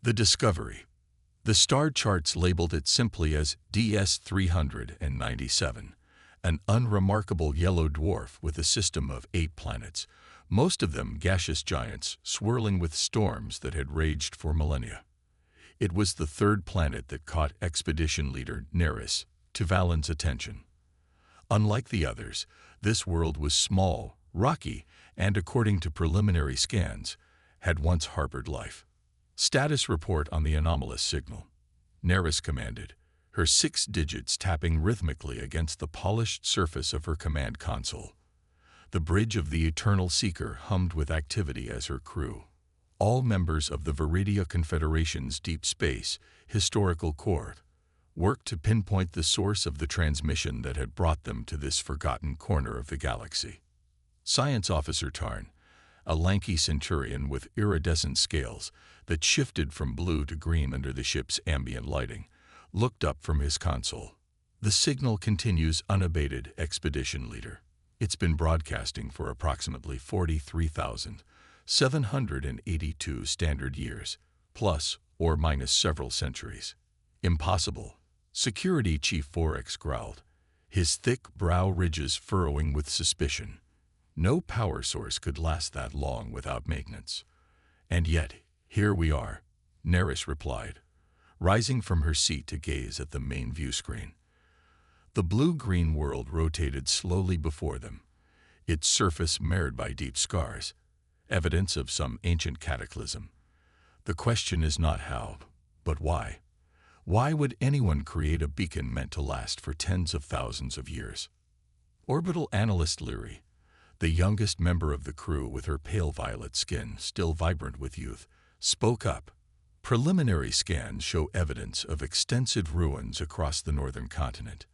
The discovery. The star charts labeled it simply as DS-397, an unremarkable yellow dwarf with a system of 8 planets, most of them gaseous giants swirling with storms that had raged for millennia. It was the third planet that caught expedition leader Neris Tivalin's attention. Unlike the others, this world was small, rocky, and, according to preliminary scans, had once harbored life. Status report on the anomalous signal. Neris commanded, her 6 digits tapping rhythmically against the polished surface of her command console. The bridge of the Eternal Seeker hummed with activity as her crew, all members of the Viridia Confederation's Deep Space Historical Corps, worked to pinpoint the source of the transmission that had brought them to this forgotten corner of the galaxy. Science Officer Tarn, a lanky centurion with iridescent scales that shifted from blue to green under the ship's ambient lighting, looked up from his console. The signal continues unabated, Expedition Leader. It's been broadcasting for approximately 43,782 standard years, plus or minus several centuries. Impossible, Security Chief Vorex growled, his thick brow ridges furrowing with suspicion. No power source could last that long without maintenance. And yet, here we are, Neris replied, rising from her seat to gaze at the main view screen. The blue-green world rotated slowly before them, its surface marred by deep scars, evidence of some ancient cataclysm. The question is not how, but why. Why would anyone create a beacon meant to last for tens of thousands of years? Orbital Analyst Leary, the youngest member of the crew with her pale violet skin still vibrant with youth, spoke up. Preliminary scans show evidence of extensive ruins across the northern continent.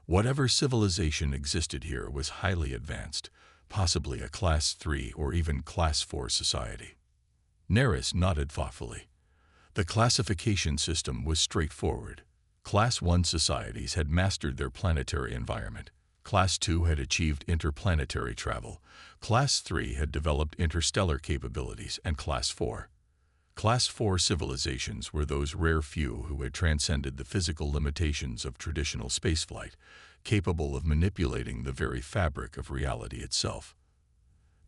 Whatever civilization existed here was highly advanced, possibly a Class 3 or even Class 4 society. Neris nodded thoughtfully. The classification system was straightforward. Class 1 societies had mastered their planetary environment. Class 2 had achieved interplanetary travel. Class 3 had developed interstellar capabilities, and Class 4. Class 4 civilizations were those rare few who had transcended the physical limitations of traditional spaceflight, capable of manipulating the very fabric of reality itself.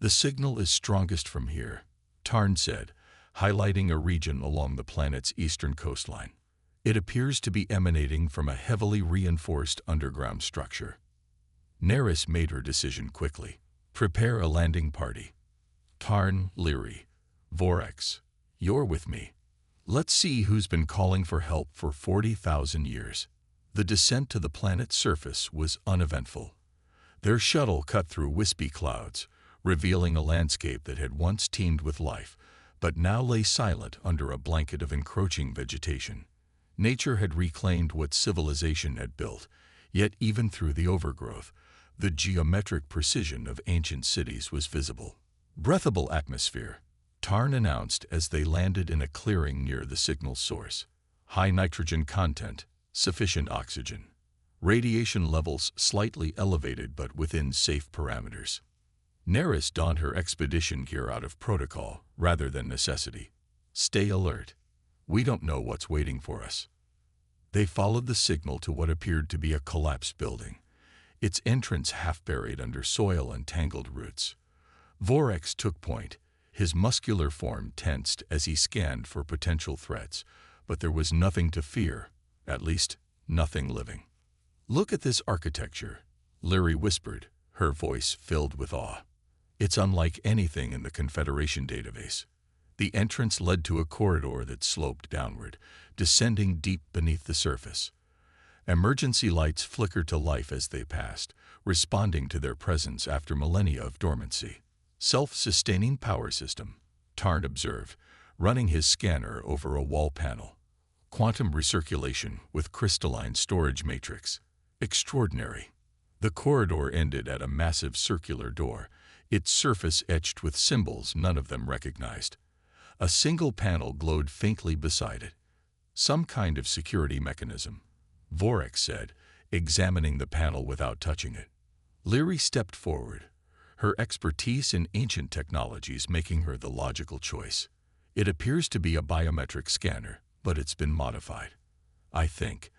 The signal is strongest from here, Tarn said, highlighting a region along the planet's eastern coastline. It appears to be emanating from a heavily reinforced underground structure. Neris made her decision quickly. Prepare a landing party. Tarn, Leary, Vorex, you're with me. Let's see who's been calling for help for 40,000 years. The descent to the planet's surface was uneventful. Their shuttle cut through wispy clouds, revealing a landscape that had once teemed with life, but now lay silent under a blanket of encroaching vegetation. Nature had reclaimed what civilization had built, yet even through the overgrowth, the geometric precision of ancient cities was visible. Breathable atmosphere, Tarn announced as they landed in a clearing near the signal source. High nitrogen content, sufficient oxygen. Radiation levels slightly elevated but within safe parameters. Neris donned her expedition gear out of protocol rather than necessity. Stay alert. We don't know what's waiting for us. They followed the signal to what appeared to be a collapsed building, its entrance half buried under soil and tangled roots. Vorex took point, his muscular form tensed as he scanned for potential threats, but there was nothing to fear, at least nothing living. Look at this architecture, Leary whispered, her voice filled with awe. It's unlike anything in the Confederation database. The entrance led to a corridor that sloped downward, descending deep beneath the surface. Emergency lights flickered to life as they passed, responding to their presence after millennia of dormancy. Self-sustaining power system, Tarn observed, running his scanner over a wall panel. Quantum recirculation with crystalline storage matrix. Extraordinary. The corridor ended at a massive circular door, its surface etched with symbols none of them recognized. A single panel glowed faintly beside it. Some kind of security mechanism, Vorex said, examining the panel without touching it. Leary stepped forward, her expertise in ancient technologies making her the logical choice. It appears to be a biometric scanner, but it's been modified. I think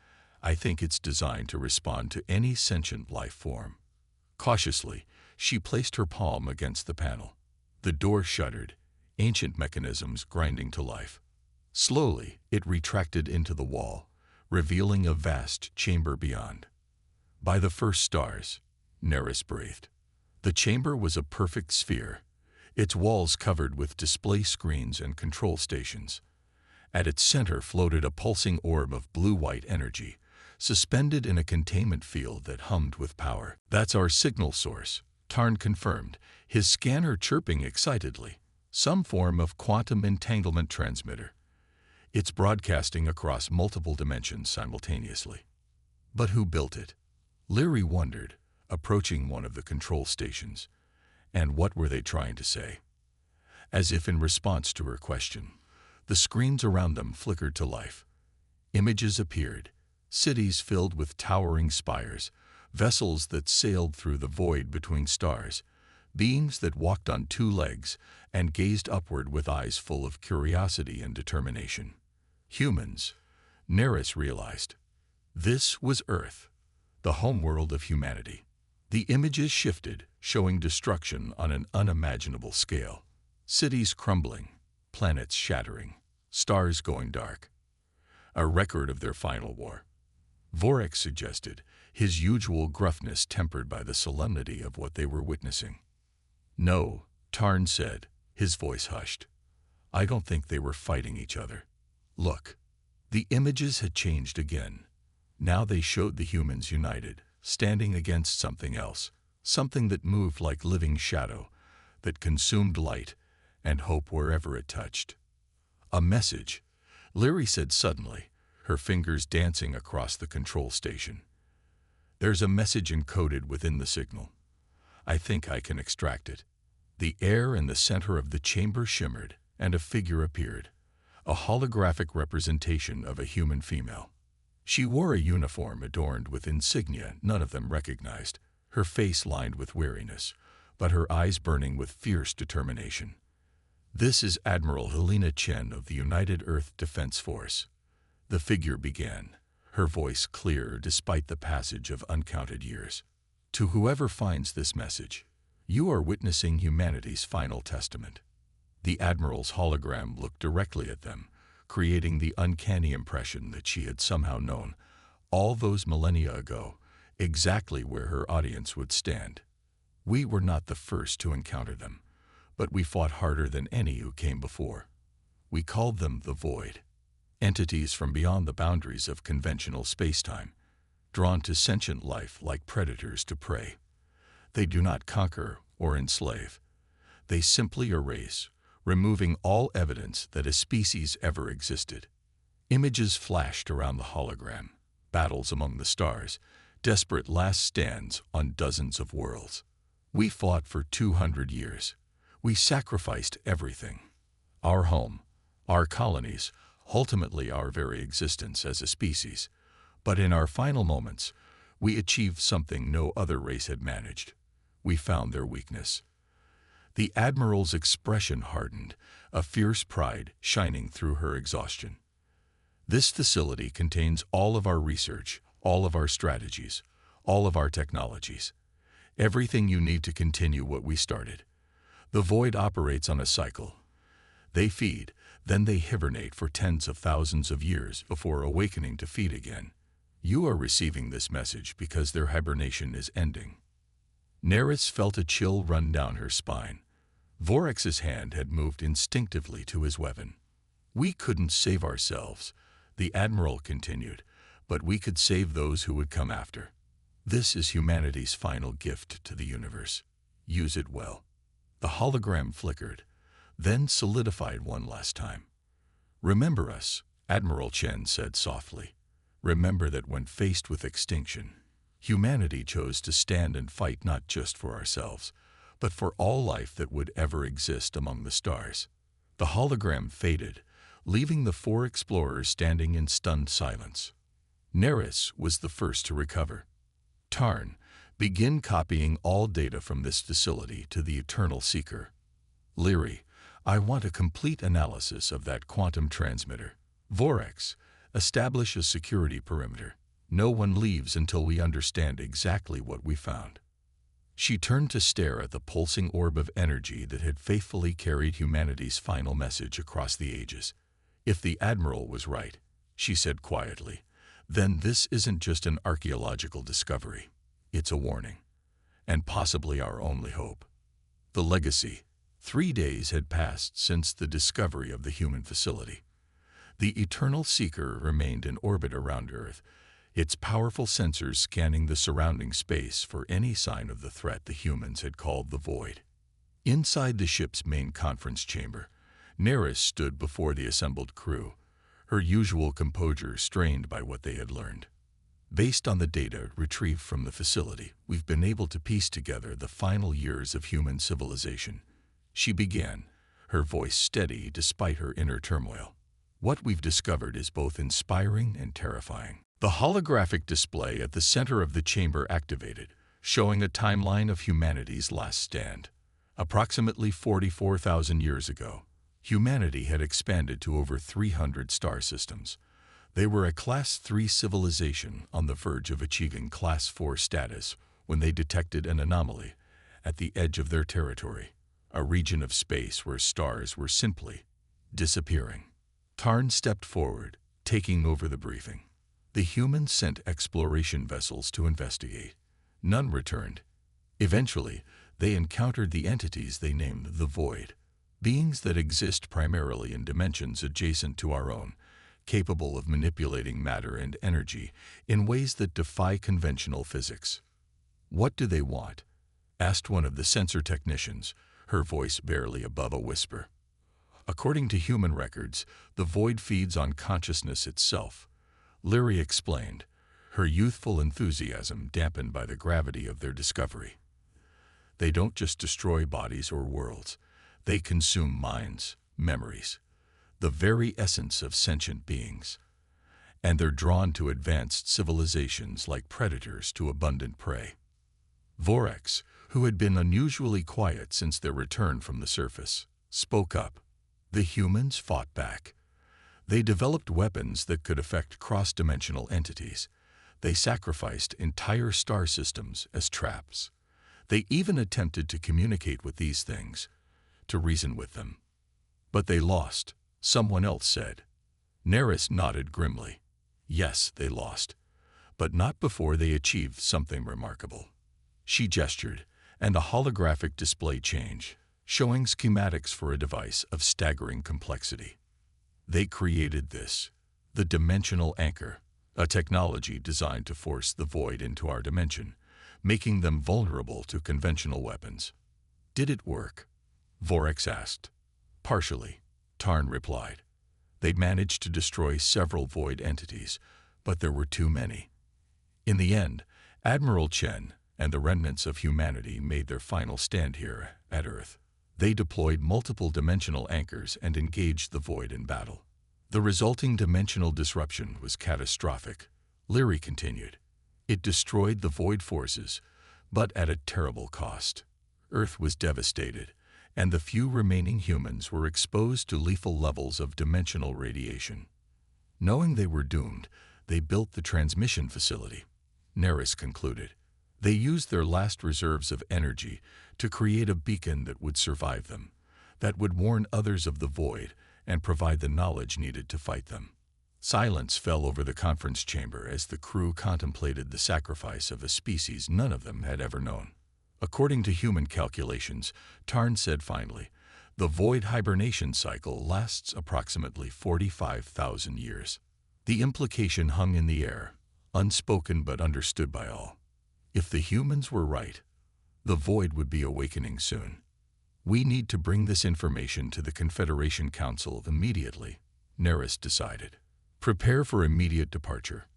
it's designed to respond to any sentient life form. Cautiously, she placed her palm against the panel. The door shuddered, ancient mechanisms grinding to life. Slowly, it retracted into the wall, revealing a vast chamber beyond. By the first stars, Neris breathed. The chamber was a perfect sphere, its walls covered with display screens and control stations. At its center floated a pulsing orb of blue-white energy, suspended in a containment field that hummed with power. "That's our signal source," Tarn confirmed, his scanner chirping excitedly. "Some form of quantum entanglement transmitter. It's broadcasting across multiple dimensions simultaneously." But who built it? Leary wondered, approaching one of the control stations. And what were they trying to say? As if in response to her question, the screens around them flickered to life. Images appeared, cities filled with towering spires, vessels that sailed through the void between stars, beings that walked on two legs and gazed upward with eyes full of curiosity and determination. Humans, Neris realized. This was Earth, the homeworld of humanity. The images shifted, showing destruction on an unimaginable scale. Cities crumbling, planets shattering, stars going dark. A record of their final war. Vorex suggested, his usual gruffness tempered by the solemnity of what they were witnessing. "No," Tarn said, his voice hushed. "I don't think they were fighting each other. Look." The images had changed again. Now they showed the humans united, standing against something else, something that moved like living shadow, that consumed light and hope wherever it touched. "A message," Leary said suddenly, her fingers dancing across the control station. "There's a message encoded within the signal. I think I can extract it." The air in the center of the chamber shimmered, and a figure appeared, a holographic representation of a human female. She wore a uniform adorned with insignia none of them recognized, her face lined with weariness, but her eyes burning with fierce determination. "This is Admiral Helena Chen of the United Earth Defense Force," the figure began, her voice clear despite the passage of uncounted years. "To whoever finds this message, you are witnessing humanity's final testament." The Admiral's hologram looked directly at them, creating the uncanny impression that she had somehow known, all those millennia ago, exactly where her audience would stand. "We were not the first to encounter them, but we fought harder than any who came before. We called them the Void, entities from beyond the boundaries of conventional spacetime, drawn to sentient life like predators to prey. They do not conquer or enslave. They simply erase, removing all evidence that a species ever existed." Images flashed around the hologram, battles among the stars, desperate last stands on dozens of worlds. "We fought for 200 years. We sacrificed everything. Our home, our colonies, ultimately our very existence as a species. But in our final moments, we achieved something no other race had managed. We found their weakness." The Admiral's expression hardened, a fierce pride shining through her exhaustion. "This facility contains all of our research, all of our strategies, all of our technologies. Everything you need to continue what we started. The Void operates on a cycle. They feed, then they hibernate for tens of thousands of years before awakening to feed again. You are receiving this message because their hibernation is ending." Neris felt a chill run down her spine. Vorex's hand had moved instinctively to his weapon. "We couldn't save ourselves," the Admiral continued, "but we could save those who would come after. This is humanity's final gift to the universe. Use it well." The hologram flickered, then solidified one last time. "Remember us," Admiral Chen said softly. "Remember that when faced with extinction, humanity chose to stand and fight not just for ourselves, but for all life that would ever exist among the stars." The hologram faded, leaving the four explorers standing in stunned silence. Neris was the first to recover. "Tarn, begin copying all data from this facility to the Eternal Seeker." "Leary, I want a complete analysis of that quantum transmitter. Vorex, establish a security perimeter. No one leaves until we understand exactly what we found. She turned to stare at the pulsing orb of energy that had faithfully carried humanity's final message across the ages. If the Admiral was right, she said quietly, then this isn't just an archaeological discovery. It's a warning, and possibly our only hope. The legacy. 3 days had passed since the discovery of the human facility. The Eternal Seeker remained in orbit around Earth, its powerful sensors scanning the surrounding space for any sign of the threat the humans had called the Void. Inside the ship's main conference chamber, Neris stood before the assembled crew, her usual composure strained by what they had learned. Based on the data retrieved from the facility, we've been able to piece together the final years of human civilization. She began, her voice steady despite her inner turmoil. What we've discovered is both inspiring and terrifying. The holographic display at the center of the chamber activated, showing a timeline of humanity's last stand. Approximately 44,000 years ago, humanity had expanded to over 300 star systems. They were a Class 3 civilization on the verge of achieving Class 4 status when they detected an anomaly at the edge of their territory, a region of space where stars were simply disappearing. Tarn stepped forward, taking over the briefing. The humans sent exploration vessels to investigate. None returned. Eventually, they encountered the entities they named the Void, beings that exist primarily in dimensions adjacent to our own, capable of manipulating matter and energy in ways that defy conventional physics. "What do they want?" asked one of the sensor technicians, her voice barely above a whisper. "According to human records, the Void feeds on consciousness itself," Lyri explained, her youthful enthusiasm dampened by the gravity of their discovery. "They don't just destroy bodies or worlds. They consume minds, memories, the very essence of sentient beings. And they're drawn to advanced civilizations like predators to abundant prey." Vorex, who had been unusually quiet since their return from the surface, spoke up. "The humans fought back. They developed weapons that could affect cross-dimensional entities. They sacrificed entire star systems as traps. They even attempted to communicate with these things, to reason with them. But they lost," someone else said. Neris nodded grimly. "Yes, they lost. But not before they achieved something remarkable." She gestured, and a holographic display changed, showing schematics for a device of staggering complexity. They created this, the dimensional anchor, a technology designed to force the Void into our dimension, making them vulnerable to conventional weapons. "Did it work?" Vorex asked. "Partially," Tarn replied. "They'd managed to destroy several Void entities, but there were too many. In the end, Admiral Chen and the remnants of humanity made their final stand here at Earth. They deployed multiple dimensional anchors and engaged the Void in battle. The resulting dimensional disruption was catastrophic," Lyri continued. "It destroyed the Void forces, but at a terrible cost. Earth was devastated, and the few remaining humans were exposed to lethal levels of dimensional radiation. Knowing they were doomed, they built the transmission facility," Neris concluded. "They used their last reserves of energy to create a beacon that would survive them, that would warn others of the Void and provide the knowledge needed to fight them." Silence fell over the conference chamber as the crew contemplated the sacrifice of a species none of them had ever known. "According to human calculations," Tarn said finally, "the Void hibernation cycle lasts approximately 45,000 years." The implication hung in the air, unspoken but understood by all. If the humans were right, the Void would be awakening soon. "We need to bring this information to the Confederation Council immediately," Neris decided. "Prepare for immediate departure."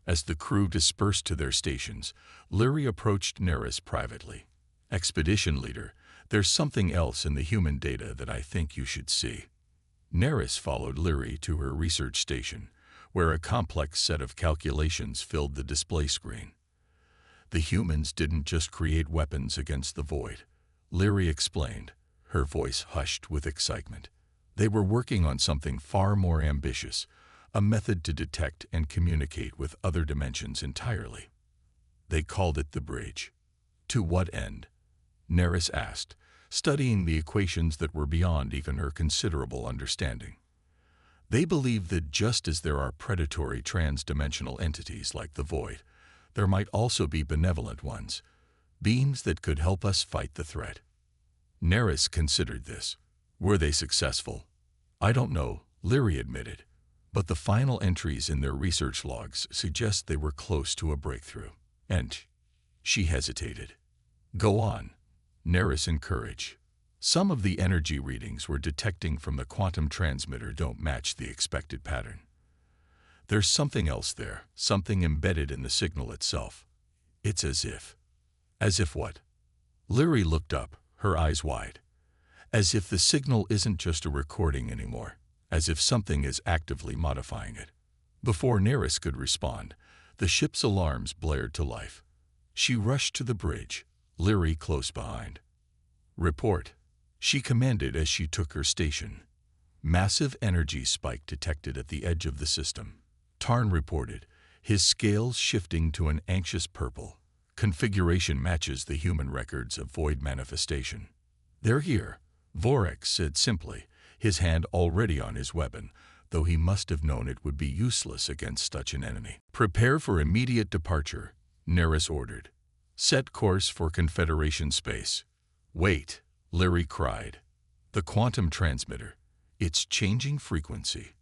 As the crew dispersed to their stations, Lyri approached Neris privately. "Expedition leader, there's something else in the human data that I think you should see." Neris followed Lyri to her research station, where a complex set of calculations filled the display screen. "The humans didn't just create weapons against the Void," Lyri explained, her voice hushed with excitement. They were working on something far more ambitious, a method to detect and communicate with other dimensions entirely. They called it the bridge. To what end? Neris asked, studying the equations that were beyond even her considerable understanding. They believe that just as there are predatory trans-dimensional entities like the Void, there might also be benevolent ones, beings that could help us fight the threat. Neris considered this. Were they successful? I don't know, Lyri admitted, but the final entries in their research logs suggest they were close to a breakthrough. And she hesitated. Go on, Neris encouraged. Some of the energy readings we're detecting from the quantum transmitter don't match the expected pattern. There's something else there, something embedded in the signal itself. It's as if. As if what? Lyri looked up, her eyes wide. As if the signal isn't just a recording anymore, as if something is actively modifying it. Before Neris could respond, the ship's alarms blared to life. She rushed to the bridge, Lyri close behind. Report, she commanded as she took her station. Massive energy spike detected at the edge of the system. Tarn reported, his scales shifting to an anxious purple. Configuration matches the human records of void manifestation. They're here, Vorex said simply, his hand already on his weapon, though he must have known it would be useless against such an enemy. Prepare for immediate departure, Neris ordered. Set course for Confederation space. Wait, Lyri cried. The quantum transmitter. It's changing frequency.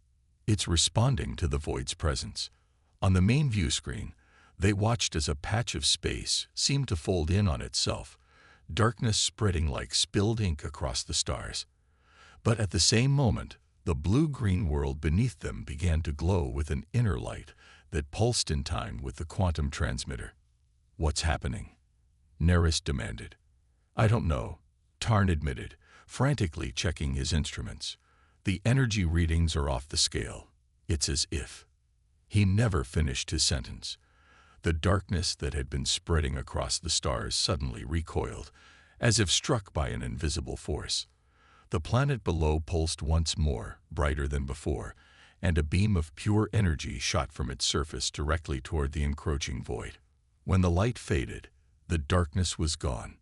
It's responding to the Void's presence. On the main view screen, they watched as a patch of space seemed to fold in on itself, darkness spreading like spilled ink across the stars. But at the same moment, the blue-green world beneath them began to glow with an inner light that pulsed in time with the quantum transmitter. What's happening? Neris demanded. I don't know, Tarn admitted, frantically checking his instruments. The energy readings are off the scale. It's as if. He never finished his sentence. The darkness that had been spreading across the stars suddenly recoiled, as if struck by an invisible force. The planet below pulsed once more, brighter than before, and a beam of pure energy shot from its surface directly toward the encroaching void. When the light faded, the darkness was gone.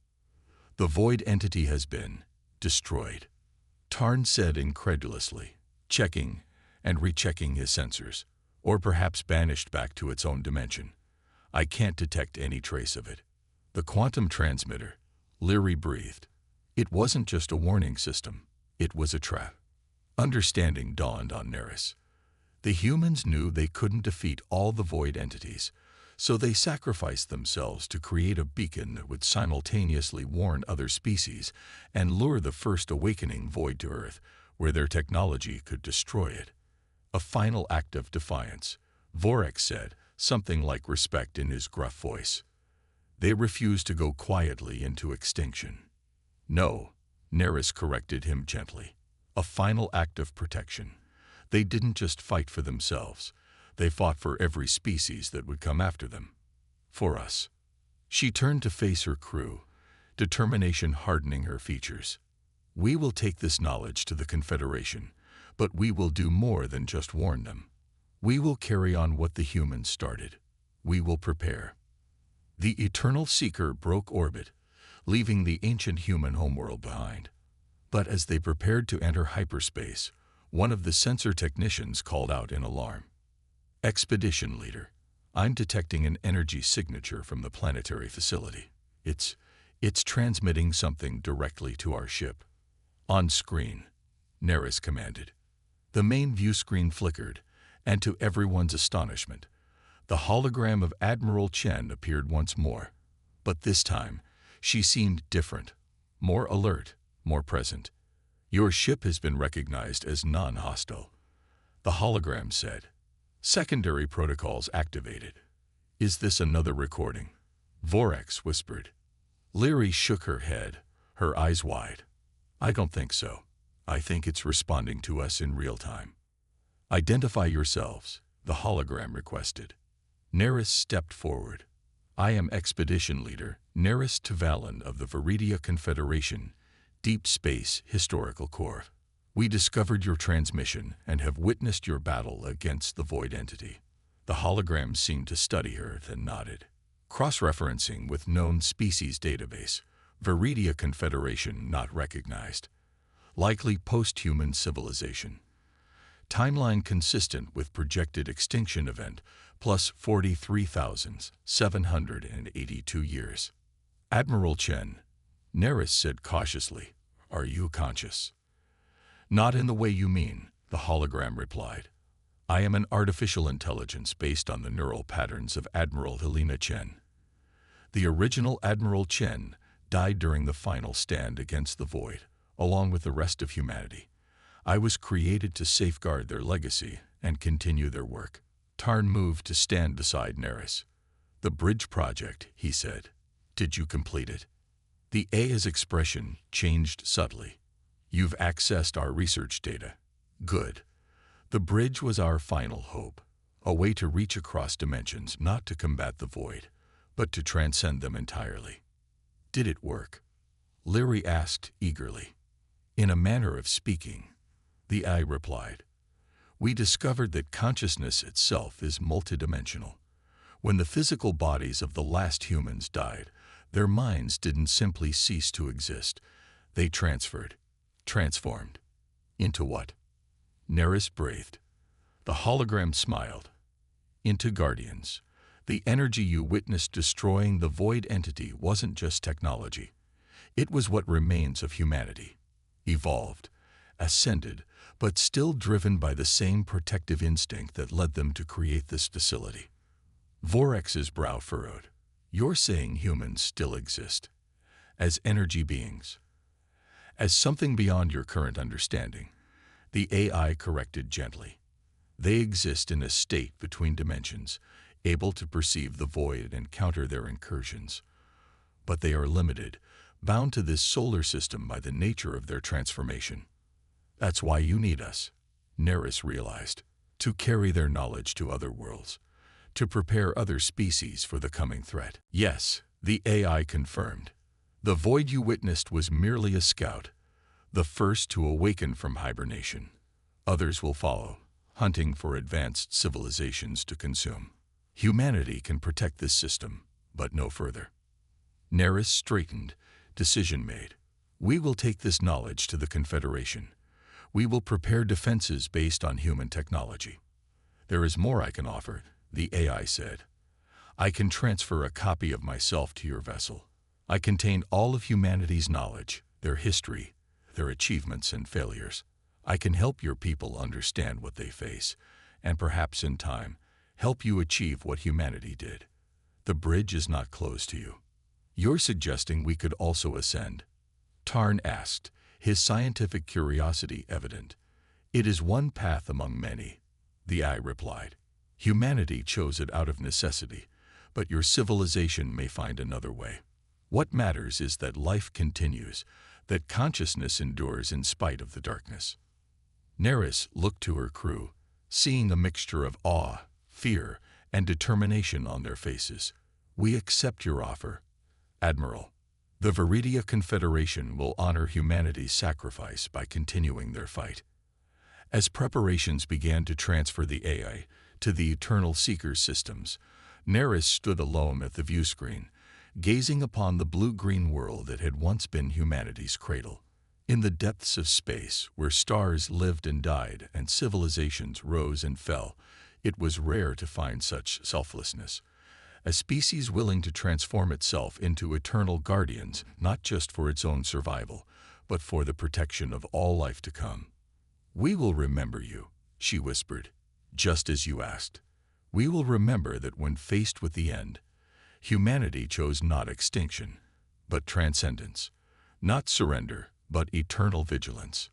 The void entity has been destroyed, Tarn said incredulously, checking and rechecking his sensors, or perhaps banished back to its own dimension. I can't detect any trace of it. The quantum transmitter, Lyri breathed. It wasn't just a warning system, it was a trap. Understanding dawned on Neris. The humans knew they couldn't defeat all the void entities, so they sacrificed themselves to create a beacon that would simultaneously warn other species and lure the first awakening void to Earth, where their technology could destroy it. A final act of defiance, Vorex said, something like respect in his gruff voice. They refused to go quietly into extinction. No, Neris corrected him gently. A final act of protection. They didn't just fight for themselves. They fought for every species that would come after them. For us. She turned to face her crew, determination hardening her features. We will take this knowledge to the Confederation, but we will do more than just warn them. We will carry on what the humans started. We will prepare. The Eternal Seeker broke orbit, leaving the ancient human homeworld behind. But as they prepared to enter hyperspace, one of the sensor technicians called out in alarm. Expedition leader, I'm detecting an energy signature from the planetary facility. It's transmitting something directly to our ship. On screen, Neris commanded. The main view screen flickered, and to everyone's astonishment, the hologram of Admiral Chen appeared once more. But this time, she seemed different, more alert, more present. Your ship has been recognized as non-hostile, the hologram said. Secondary protocols activated. Is this another recording? Vorex whispered. Lyri shook her head, her eyes wide. I don't think so. I think it's responding to us in real time. Identify yourselves, the hologram requested. Neris stepped forward. I am Expedition Leader Neris Tavalin of the Viridia Confederation, Deep Space Historical Core. We discovered your transmission and have witnessed your battle against the void entity. The hologram seemed to study her, then nodded. Cross-referencing with known species database. Viridia Confederation not recognized. Likely post-human civilization. Timeline consistent with projected extinction event, plus 43,782 years. Admiral Chen, Neris said cautiously, "Are you conscious?" "Not in the way you mean," the hologram replied. "I am an artificial intelligence based on the neural patterns of Admiral Helena Chen." The original Admiral Chen died during the final stand against the void, along with the rest of humanity. I was created to safeguard their legacy and continue their work. Tarn moved to stand beside Neris. "The bridge project," he said. "Did you complete it?" The Aya's expression changed subtly. "You've accessed our research data. Good. The bridge was our final hope, a way to reach across dimensions, not to combat the void, but to transcend them entirely." "Did it work?" Leary asked eagerly. "In a manner of speaking," the Eye replied. "We discovered that consciousness itself is multidimensional. When the physical bodies of the last humans died, their minds didn't simply cease to exist. They transformed. Into what?" Neris breathed. The hologram smiled. "Into guardians. The energy you witnessed destroying the void entity wasn't just technology. It was what remains of humanity. Evolved, ascended, but still driven by the same protective instinct that led them to create this facility." Vorex's brow furrowed. "You're saying humans still exist? As energy beings? As something beyond your current understanding?" The AI corrected gently. "They exist in a state between dimensions, able to perceive the void and counter their incursions. But they are limited, bound to this solar system by the nature of their transformation. That's why you need us," Neris realized, "to carry their knowledge to other worlds, to prepare other species for the coming threat." "Yes," the AI confirmed. "The void you witnessed was merely a scout, the first to awaken from hibernation. Others will follow, hunting for advanced civilizations to consume. Humanity can protect this system, but no further." Neris straightened, decision made. "We will take this knowledge to the Confederation. We will prepare defenses based on human technology." "There is more I can offer," the AI said. "I can transfer a copy of myself to your vessel. I contain all of humanity's knowledge, their history, their achievements and failures. I can help your people understand what they face, and perhaps in time, help you achieve what humanity did. The bridge is not closed to you." "You're suggesting we could also ascend?" Tarn asked, his scientific curiosity evident. "It is one path among many," the Eye replied. "Humanity chose it out of necessity, but your civilization may find another way. What matters is that life continues, that consciousness endures in spite of the darkness." Neris looked to her crew, seeing a mixture of awe, fear, and determination on their faces. "We accept your offer, Admiral. The Viridia Confederation will honor humanity's sacrifice by continuing their fight." As preparations began to transfer the AI to the Eternal Seeker's systems, Neris stood alone at the viewscreen, gazing upon the blue-green world that had once been humanity's cradle. In the depths of space, where stars lived and died and civilizations rose and fell, it was rare to find such selflessness. A species willing to transform itself into eternal guardians, not just for its own survival, but for the protection of all life to come. "We will remember you," she whispered, "just as you asked. We will remember that when faced with the end, humanity chose not extinction, but transcendence, not surrender, but eternal vigilance."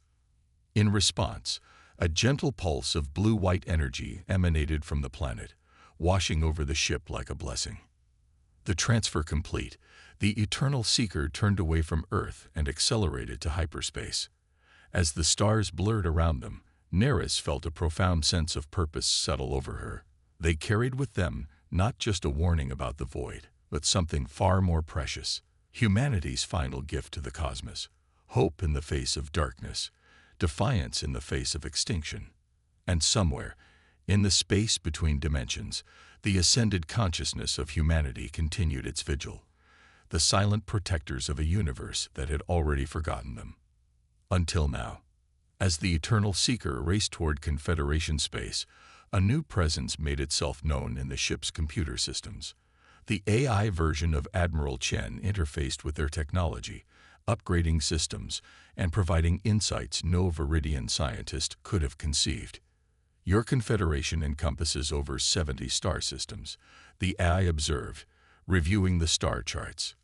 In response, a gentle pulse of blue-white energy emanated from the planet, washing over the ship like a blessing. The transfer complete, the Eternal Seeker turned away from Earth and accelerated to hyperspace. As the stars blurred around them, Neris felt a profound sense of purpose settle over her. They carried with them not just a warning about the void, but something far more precious, humanity's final gift to the cosmos, hope in the face of darkness, defiance in the face of extinction. And somewhere, in the space between dimensions, the ascended consciousness of humanity continued its vigil, the silent protectors of a universe that had already forgotten them. Until now. As the eternal seeker raced toward Confederation space, a new presence made itself known in the ship's computer systems. The AI version of Admiral Chen interfaced with their technology, upgrading systems and providing insights no Viridian scientist could have conceived. Your Confederation encompasses over 70 star systems, the AI observed, reviewing the star charts.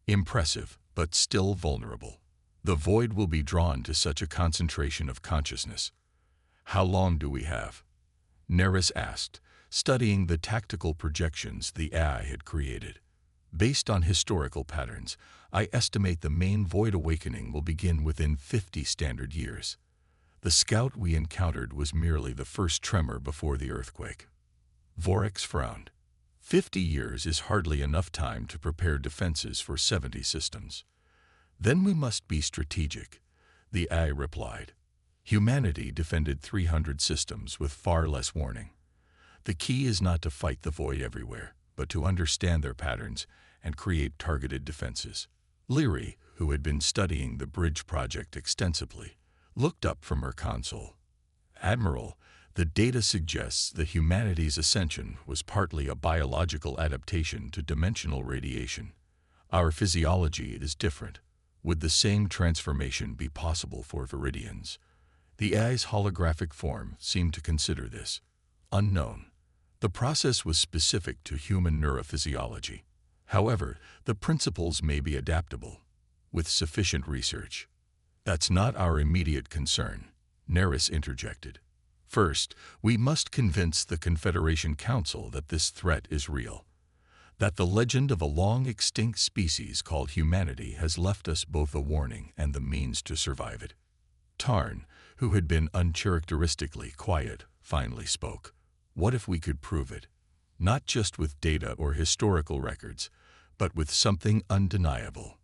Impressive, but still vulnerable. The void will be drawn to such a concentration of consciousness. How long do we have? Neris asked, studying the tactical projections the AI had created. Based on historical patterns, I estimate the main void awakening will begin within 50 standard years. The scout we encountered was merely the first tremor before the earthquake. Vorex frowned. 50 years is hardly enough time to prepare defenses for 70 systems. Then we must be strategic, the AI replied. Humanity defended 300 systems with far less warning. The key is not to fight the void everywhere, but to understand their patterns and create targeted defenses. Leary, who had been studying the bridge project extensively, looked up from her console. Admiral, the data suggests that humanity's ascension was partly a biological adaptation to dimensional radiation. Our physiology is different. Would the same transformation be possible for Viridians? The AI's holographic form seemed to consider this. Unknown. The process was specific to human neurophysiology. However, the principles may be adaptable, with sufficient research. That's not our immediate concern, Neris interjected. First, we must convince the Confederation Council that this threat is real, that the legend of a long-extinct species called humanity has left us both a warning and the means to survive it. Tarn, who had been uncharacteristically quiet, finally spoke. What if we could prove it? Not just with data or historical records, but with something undeniable.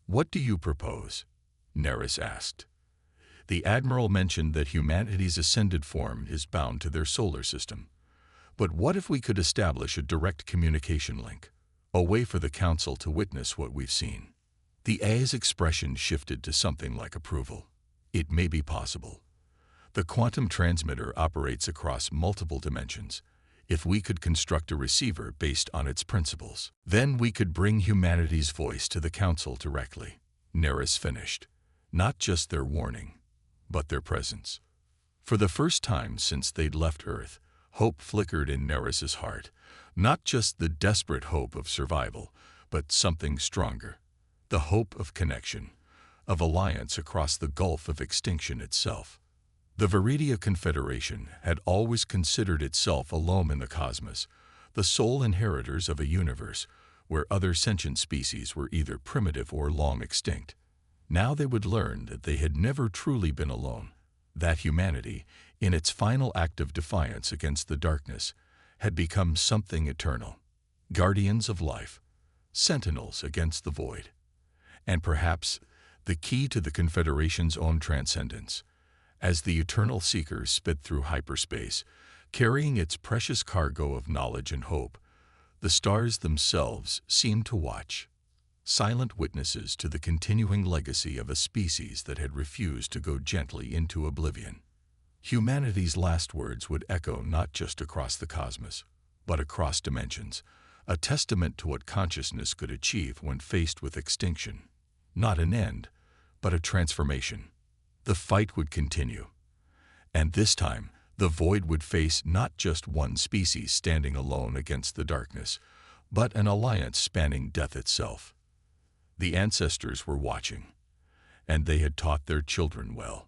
What do you propose? Neris asked. The Admiral mentioned that humanity's ascended form is bound to their solar system. But what if we could establish a direct communication link, a way for the Council to witness what we've seen? The AI's expression shifted to something like approval. It may be possible. The quantum transmitter operates across multiple dimensions. If we could construct a receiver based on its principles, then we could bring humanity's voice to the Council directly. Neris finished. Not just their warning, but their presence. For the first time since they'd left Earth, hope flickered in Neris's heart. Not just the desperate hope of survival, but something stronger. The hope of connection, of alliance across the gulf of extinction itself. The Viridia Confederation had always considered itself alone in the cosmos, the sole inheritors of a universe where other sentient species were either primitive or long extinct. Now they would learn that they had never truly been alone, that humanity, in its final act of defiance against the darkness, had become something eternal, guardians of life, sentinels against the void, and perhaps the key to the Confederation's own transcendence. As the eternal seeker sped through hyperspace, carrying its precious cargo of knowledge and hope, the stars themselves seemed to watch, silent witnesses to the continuing legacy of a species that had refused to go gently into oblivion. Humanity's last words would echo not just across the cosmos, but across dimensions, a testament to what consciousness could achieve when faced with extinction. Not an end, but a transformation. The fight would continue. And this time, the void would face not just one species standing alone against the darkness, but an alliance spanning death itself. The ancestors were watching, and they had taught their children well.